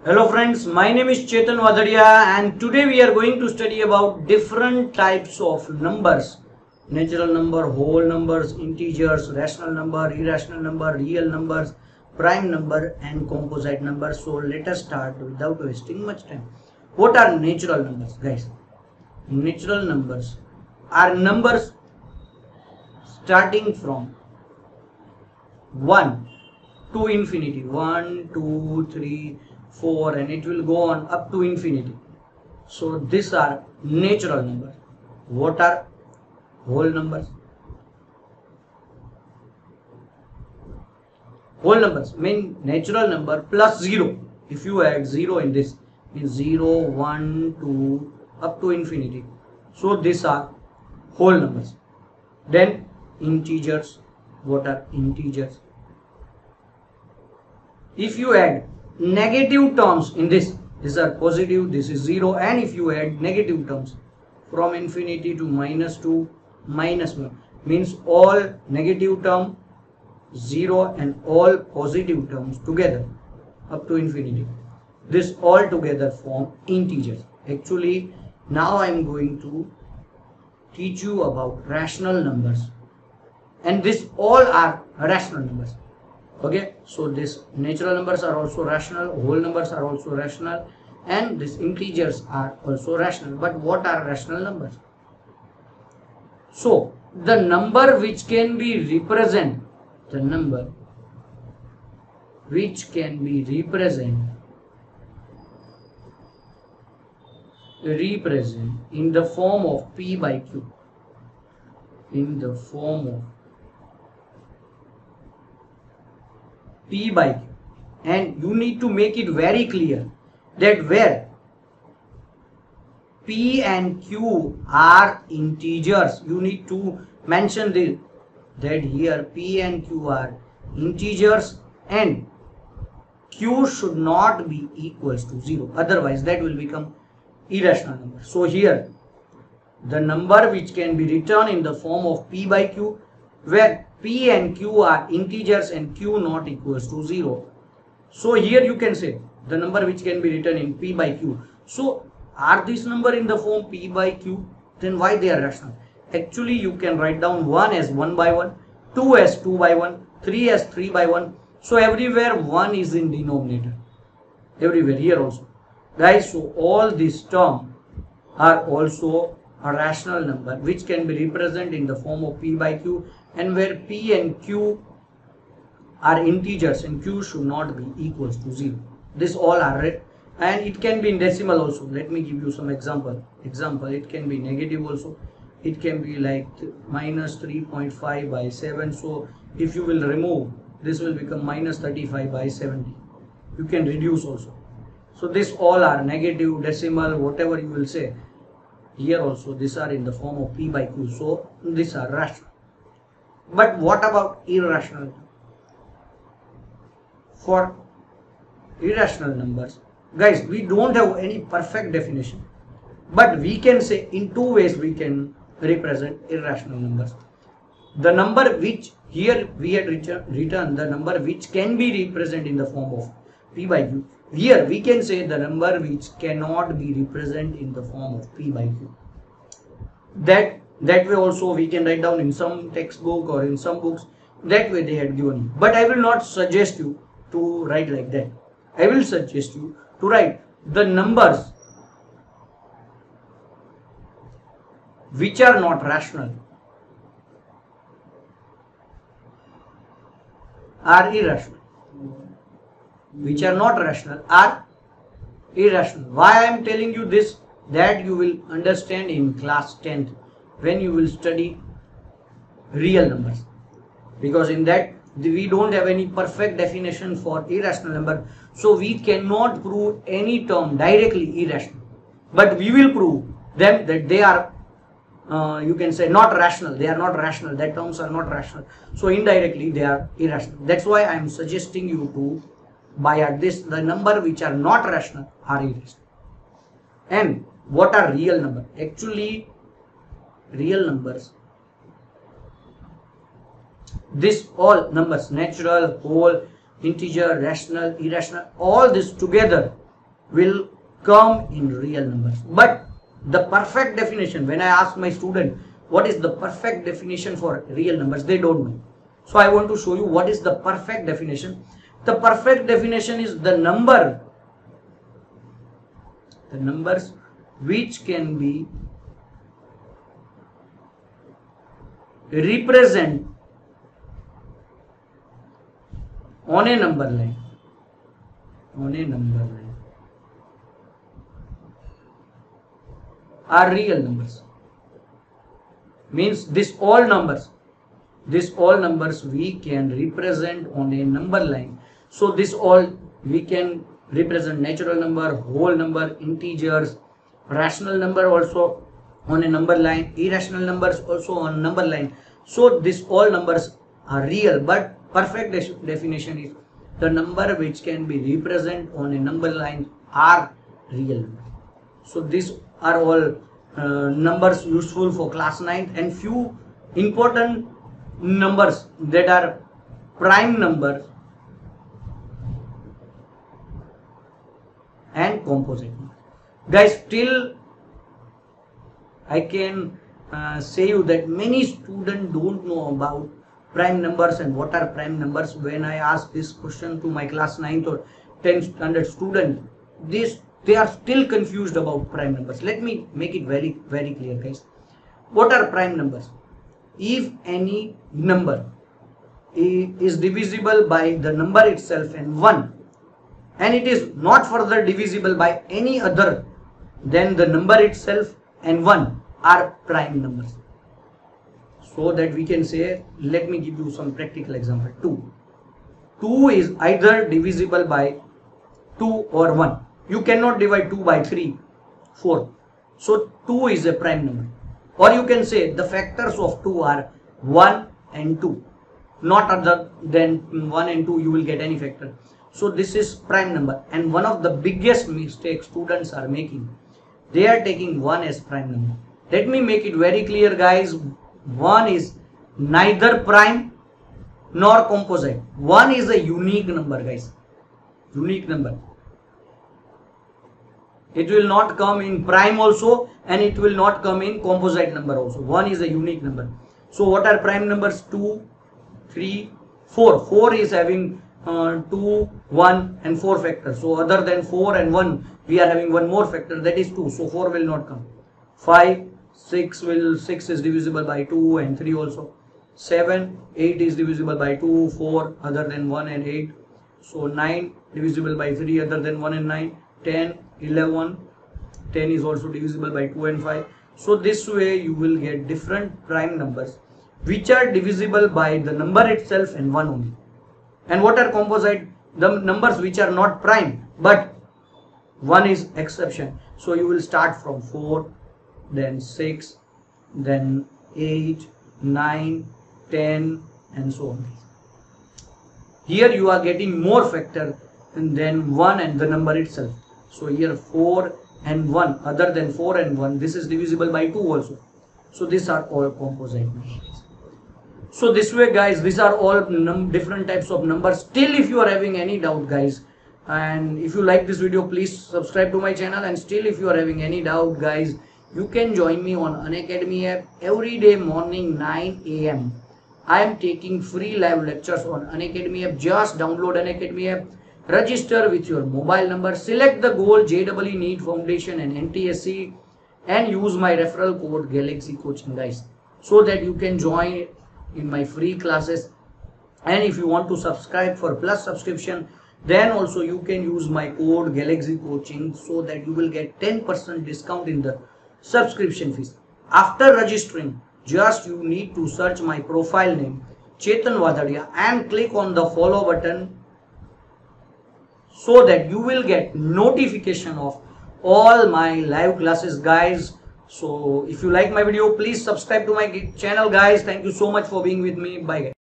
Hello friends, my name is Chetan Vadadia and today we are going to study about different types of numbers. Natural number, whole numbers, integers, rational number, irrational number, real numbers, prime number and composite numbers. So let us start without wasting much time. What are natural numbers, guys? Natural numbers are numbers starting from 1 to infinity. 1, 2, 3, 4 and it will go on up to infinity. So these are natural numbers. What are whole numbers? Whole numbers mean natural number plus 0. If you add 0 in this, means 0, 1, 2 up to infinity. So these are whole numbers. Then integers. What are integers? If you add negative terms in this, these are positive, this is 0, and if you add negative terms from infinity to minus 2, minus 1, means all negative term 0 and all positive terms together up to infinity. This all together form integers. Actually, now I am going to teach you about rational numbers, and this all are rational numbers. Okay, so these natural numbers are also rational, whole numbers are also rational, and these integers are also rational. But what are rational numbers? So the number which can be represent in the form of p by q, and you need to make it very clear that where p and q are integers, you need to mention this, that here p and q are integers and q should not be equals to 0, otherwise that will become irrational number. So here the number which can be written in the form of p by q, where p and q are integers and q not equals to 0. So here you can say the number which can be written in p by q. So are this number in the form p by q? Then why they are rational? Actually you can write down 1 as 1 by 1, 2 as 2 by 1, 3 as 3 by 1. So everywhere 1 is in denominator. Everywhere, here also. Guys, so all these terms are also a rational number which can be represented in the form of p by q, and where p and q are integers and q should not be equals to 0. This all are right, and it can be in decimal also. Let me give you some example. It can be negative also. It can be like minus 3.5 by 7. So if you will remove, this will become minus 35 by 70. You can reduce also. So this all are negative, decimal, whatever you will say. Here also these are in the form of p by q. So these are rational. But what about irrational? For irrational numbers, guys, we don't have any perfect definition, but we can say in two ways we can represent irrational numbers. The number which here we had written the number which can be represented in the form of p by q. Here we can say the number which cannot be represented in the form of p by q. That way also we can write down in some textbook or in some books. That way they had given you. But I will not suggest you to write like that. I will suggest you to write the numbers which are not rational are irrational. Which are not rational are irrational. Why I am telling you this? That you will understand in class 10th when you will study real numbers. Because in that we don't have any perfect definition for irrational number. So we cannot prove any term directly irrational. But we will prove them that they are you can say not rational. They are not rational. That terms are not rational. So indirectly they are irrational. That's why I am suggesting you to by at this the number which are not rational are irrational. And what are real numbers? Actually, real numbers, this all numbers, natural, whole, integer, rational, irrational, all this together will come in real numbers. But the perfect definition, when I ask my student what is the perfect definition for real numbers, they don't know. So I want to show you what is the perfect definition. The perfect definition is the numbers which can be represent on a number line, are real numbers. Means this all numbers we can represent on a number line. So this all we can represent natural number, whole number, integers, rational number also on a number line, irrational numbers also on number line. So this all numbers are real, but perfect definition is the number which can be represented on a number line are real. So these are all numbers useful for class 9th, and few important numbers that are prime numbers and composite numbers. Guys, still I can say you that many students don't know about prime numbers and what are prime numbers. When I ask this question to my class 9th or 10th standard student, they are still confused about prime numbers. Let me make it very clear, guys. What are prime numbers? If any number is divisible by the number itself and 1, and it is not further divisible by any other than the number itself and 1, are prime numbers. So that we can say, let me give you some practical example. 2 is either divisible by 2 or 1. You cannot divide 2 by 3, 4. So 2 is a prime number. Or you can say the factors of 2 are 1 and 2. Not other than 1 and 2 you will get any factor. So this is prime number. And one of the biggest mistakes students are making, they are taking 1 as prime number. Let me make it very clear, guys. 1 is neither prime nor composite. 1 is a unique number, guys. Unique number. It will not come in prime also, and it will not come in composite number also. 1 is a unique number. So what are prime numbers? 2, 3, 4. 4 is having 2, 1 and 4 factors. So other than 4 and 1, we are having one more factor, that is 2. So 4 will not come. 5, 6 is divisible by 2 and 3 also. 7, 8 is divisible by 2, 4 other than 1 and 8. So 9 divisible by 3 other than 1 and 9. 10, 11, 10 is also divisible by 2 and 5. So this way you will get different prime numbers which are divisible by the number itself and 1 only. And what are composite? The numbers which are not prime, but 1 is exception. So you will start from 4, then 6, then 8, 9, 10 and so on. Here you are getting more factor than 1 and the number itself. So here 4 and 1, other than 4 and 1, this is divisible by 2 also. So these are all composite numbers. So this way, guys, these are all different types of numbers. Still, if you are having any doubt, guys, and if you like this video, please subscribe to my channel. And still, if you are having any doubt, guys, you can join me on Unacademy app every day morning 9 AM. I am taking free live lectures on Unacademy app. Just download Unacademy app. Register with your mobile number, select the goal JEE NEET Foundation and NTSC, and use my referral code Galaxy Coaching, guys, so that you can join in my free classes. And if you want to subscribe for plus subscription, then also you can use my code Galaxy Coaching, so that you will get 10% discount in the subscription fees. After registering, just you need to search my profile name Chetan Wadhadia and click on the follow button, so that you will get notification of all my live classes, guys. So if you like my video, please subscribe to my channel, guys. Thank you so much for being with me. Bye, guys.